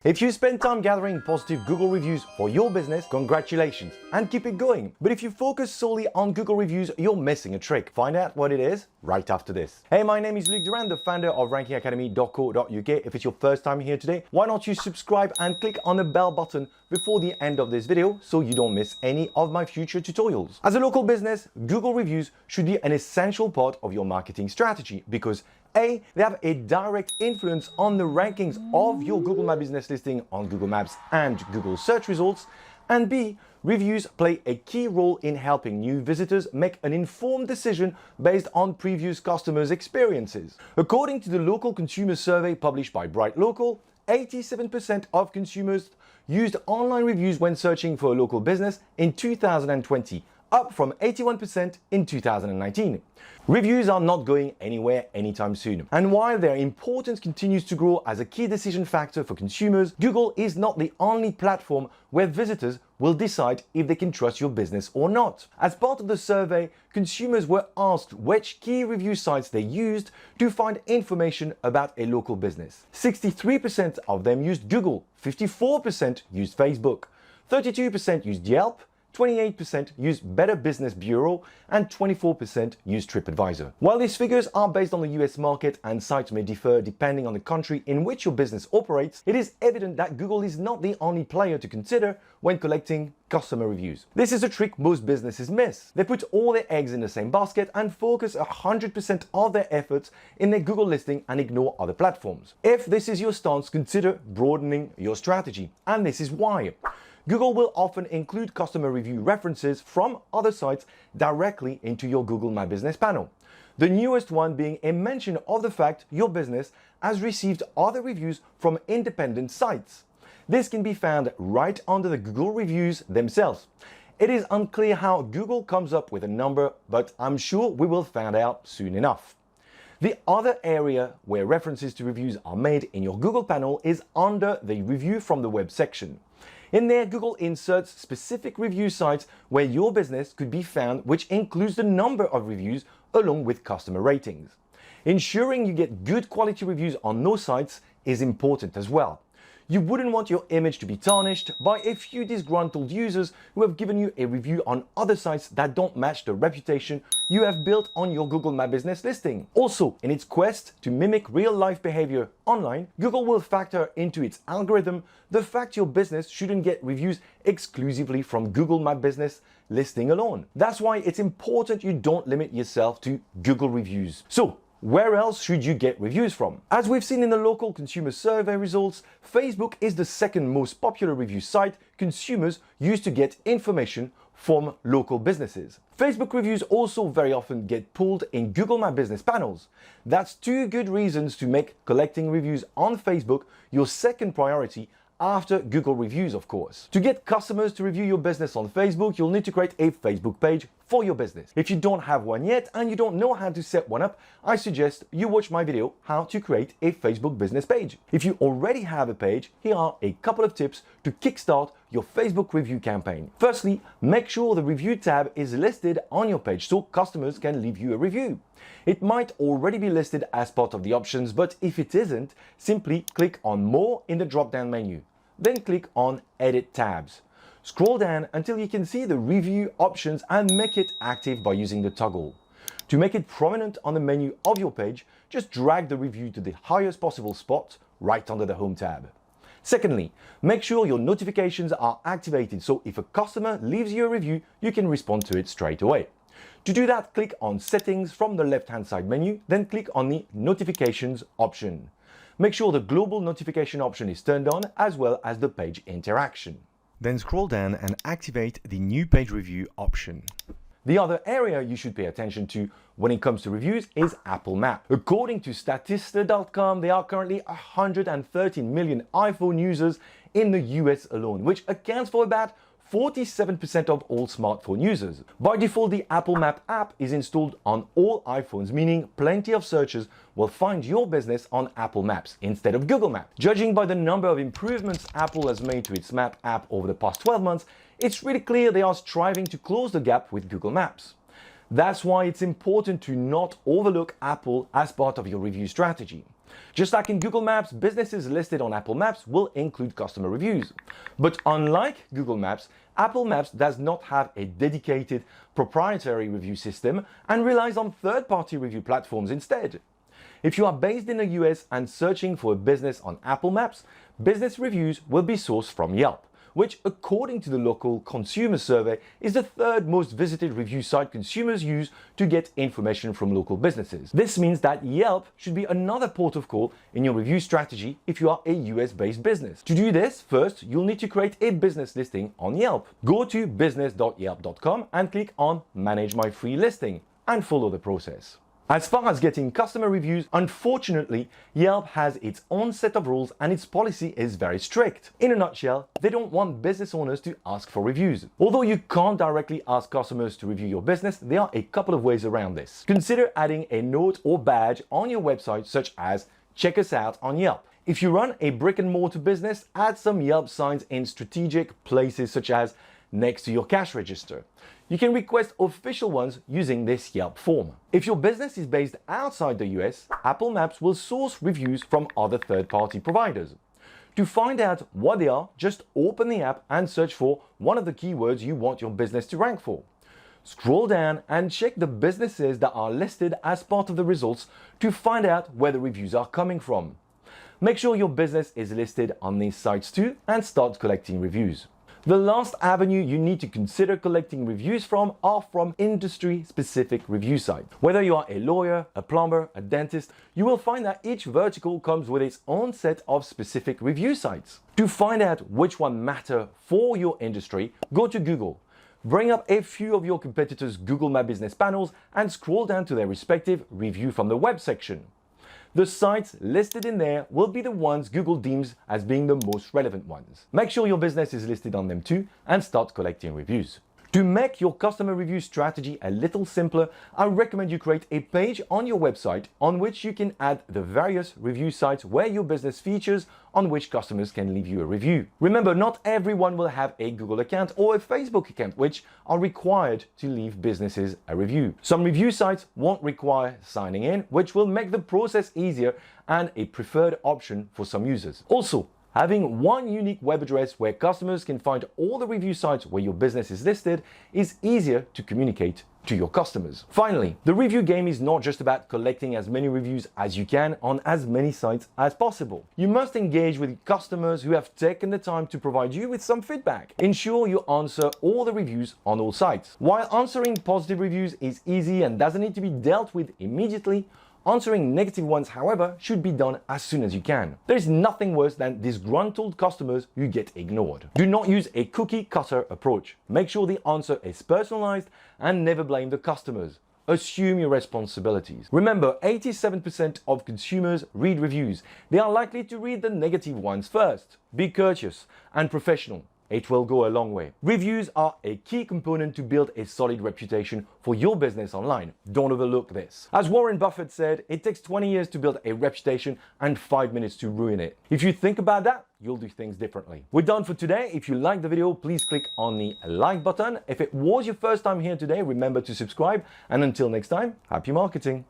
If you spend time gathering positive Google reviews for your business, congratulations and keep it going. But if you focus solely on Google reviews, you're missing a trick. Find out what it is right after this. Hey, my name is Luc Durand, the founder of rankingacademy.co.uk. If it's your first time here today, why don't you subscribe and click on the bell button before the end of this video so you don't miss any of my future tutorials. As a local business, Google reviews should be an essential part of your marketing strategy because A, they have a direct influence on the rankings of your Google My Business listing on Google Maps and Google search results, and B, reviews play a key role in helping new visitors make an informed decision based on previous customers' experiences. According to the local consumer survey published by Bright Local, 87% of consumers used online reviews when searching for a local business in 2020, up from 81% in 2019. Reviews are not going anywhere anytime soon. And while their importance continues to grow as a key decision factor for consumers, Google is not the only platform where visitors will decide if they can trust your business or not. As part of the survey, consumers were asked which key review sites they used to find information about a local business. 63% of them used Google, 54% used Facebook, 32% used Yelp, 28% used Better Business Bureau, and 24% used TripAdvisor. While these figures are based on the US market and sites may differ depending on the country in which your business operates, it is evident that Google is not the only player to consider when collecting customer reviews. This is a trick most businesses miss. They put all their eggs in the same basket and focus 100% of their efforts in their Google listing and ignore other platforms. If this is your stance, consider broadening your strategy. And this is why. Google will often include customer review references from other sites directly into your Google My Business panel. The newest one being a mention of the fact your business has received other reviews from independent sites. This can be found right under the Google reviews themselves. It is unclear how Google comes up with a number, but I'm sure we will find out soon enough. The other area where references to reviews are made in your Google panel is under the Review from the Web section. In there, Google inserts specific review sites where your business could be found, which includes the number of reviews along with customer ratings. Ensuring you get good quality reviews on those sites is important as well. You wouldn't want your image to be tarnished by a few disgruntled users who have given you a review on other sites that don't match the reputation you have built on your Google My Business listing. Also, in its quest to mimic real-life behavior online, Google will factor into its algorithm the fact your business shouldn't get reviews exclusively from Google My Business listing alone. That's why it's important you don't limit yourself to Google reviews. So, where else should you get reviews from? As we've seen in the local consumer survey results, Facebook is the second most popular review site consumers use to get information from local businesses. Facebook reviews also very often get pulled in Google My Business panels. That's two good reasons to make collecting reviews on Facebook your second priority after Google reviews, of course. To get customers to review your business on Facebook, you'll need to create a Facebook page for your business. If you don't have one yet and you don't know how to set one up, I suggest you watch my video how to create a Facebook business page. If you already have a page, here are a couple of tips to kickstart your Facebook review campaign. Firstly, make sure the review tab is listed on your page so customers can leave you a review. It might already be listed as part of the options, but if it isn't, simply click on More in the drop-down menu. Then click on Edit tabs. Scroll down until you can see the review options and make it active by using the toggle. To make it prominent on the menu of your page, just drag the review to the highest possible spot right under the Home tab. Secondly, make sure your notifications are activated so if a customer leaves you a review, you can respond to it straight away. To do that, click on Settings from the left-hand side menu, then click on the Notifications option. Make sure the global notification option is turned on as well as the page interaction. Then scroll down and activate the New Page Review option. The other area you should pay attention to when it comes to reviews is Apple Maps. According to Statista.com, there are currently 113 million iPhone users in the US alone, which accounts for about 47% of all smartphone users. By default, the Apple Map app is installed on all iPhones, meaning plenty of searchers will find your business on Apple Maps instead of Google Maps. Judging by the number of improvements Apple has made to its Map app over the past 12 months, it's really clear they are striving to close the gap with Google Maps. That's why it's important to not overlook Apple as part of your review strategy. Just like in Google Maps, businesses listed on Apple Maps will include customer reviews. But unlike Google Maps, Apple Maps does not have a dedicated proprietary review system and relies on third-party review platforms instead. If you are based in the US and searching for a business on Apple Maps, business reviews will be sourced from Yelp, which, according to the local consumer survey, is the third most visited review site consumers use to get information from local businesses. This means that Yelp should be another port of call in your review strategy if you are a US-based business. To do this, first, you'll need to create a business listing on Yelp. Go to business.yelp.com and click on Manage My Free Listing and follow the process. As far as getting customer reviews, unfortunately, Yelp has its own set of rules and its policy is very strict. In a nutshell, they don't want business owners to ask for reviews. Although you can't directly ask customers to review your business, there are a couple of ways around this. Consider adding a note or badge on your website such as "Check us out on Yelp." If you run a brick and mortar business, add some Yelp signs in strategic places such as next to your cash register. You can request official ones using this Yelp form. If your business is based outside the US, Apple Maps will source reviews from other third-party providers. To find out what they are, just open the app and search for one of the keywords you want your business to rank for. Scroll down and check the businesses that are listed as part of the results to find out where the reviews are coming from. Make sure your business is listed on these sites too and start collecting reviews. The last avenue you need to consider collecting reviews from are from industry-specific review sites. Whether you are a lawyer, a plumber, a dentist, you will find that each vertical comes with its own set of specific review sites. To find out which one matter for your industry, go to Google. Bring up a few of your competitors' Google My Business panels and scroll down to their respective review from the web section. The sites listed in there will be the ones Google deems as being the most relevant ones. Make sure your business is listed on them too and start collecting reviews. To make your customer review strategy a little simpler, I recommend you create a page on your website on which you can add the various review sites where your business features on which customers can leave you a review. Remember, not everyone will have a Google account or a Facebook account, which are required to leave businesses a review. Some review sites won't require signing in, which will make the process easier and a preferred option for some users. Also, having one unique web address where customers can find all the review sites where your business is listed is easier to communicate to your customers. Finally, the review game is not just about collecting as many reviews as you can on as many sites as possible. You must engage with customers who have taken the time to provide you with some feedback. Ensure you answer all the reviews on all sites. While answering positive reviews is easy and doesn't need to be dealt with immediately, answering negative ones, however, should be done as soon as you can. There is nothing worse than disgruntled customers who get ignored. Do not use a cookie cutter approach. Make sure the answer is personalized and never blame the customers. Assume your responsibilities. Remember, 87% of consumers read reviews. They are likely to read the negative ones first. Be courteous and professional. It will go a long way. Reviews are a key component to build a solid reputation for your business online. Don't overlook this. As Warren Buffett said, it takes 20 years to build a reputation and 5 minutes to ruin it. If you think about that, you'll do things differently. We're done for today. If you liked the video, please click on the like button. If it was your first time here today, remember to subscribe. And until next time, happy marketing.